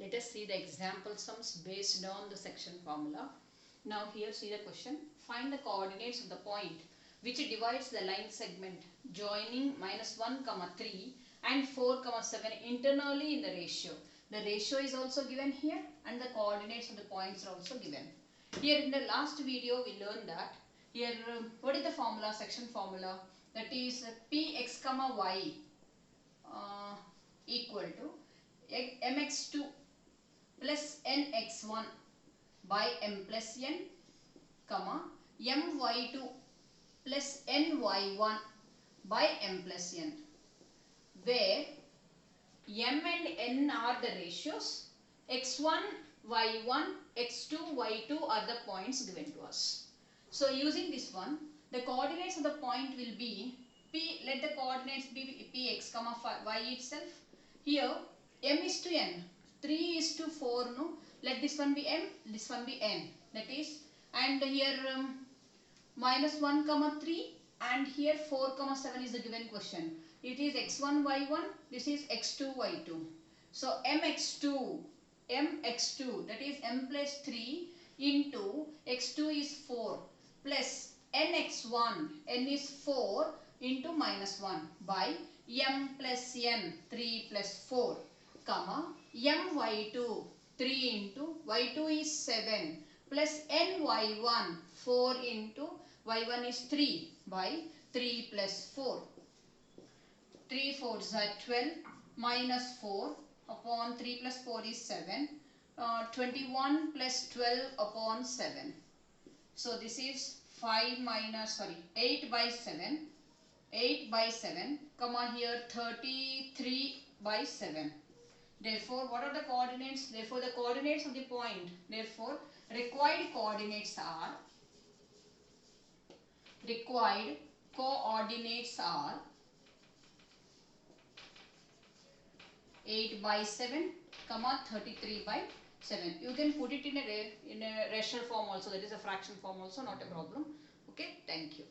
Let us see the example sums based on the section formula. Now here see the question. Find the coordinates of the point which divides the line segment joining -1, 3 and 4, 7 internally in the ratio. The ratio is also given here and the coordinates of the points are also given. Here in the last video we learned that here what is the formula, section formula, that is px, y equal to mx2 plus nx1 by m plus n, comma my2 plus ny1 by m plus n, where m and n are the ratios, x1, y1, x2, y2 are the points given to us. So using this one, the coordinates of the point will be p, let the coordinates be px, y itself. Here m is to n, 3 is to 4, no? Let this one be m, this one be n. That is, and here -1, 3 and here 4, 7 is the given question. It is x1, y1, this is x2, y2. So mx2, that is m plus 3 into x2 is 4 plus nx1, n is 4 into -1 by m plus n, 3 plus 4, comma my2, 3 into y2 is 7 plus ny1, 4 into y1 is 3 by 3 plus 4. 3 4s are 12 minus 4 upon 3 plus 4 is 7. 21 plus 12 upon 7. So this is 8 by 7. 8 by 7, comma here 33 by 7. Therefore, what are the coordinates? Therefore, the coordinates of the point. Therefore, required coordinates are 8 by 7, comma 33 by 7. You can put it in a rational form also, that is a fraction form also, not a problem. Okay, thank you.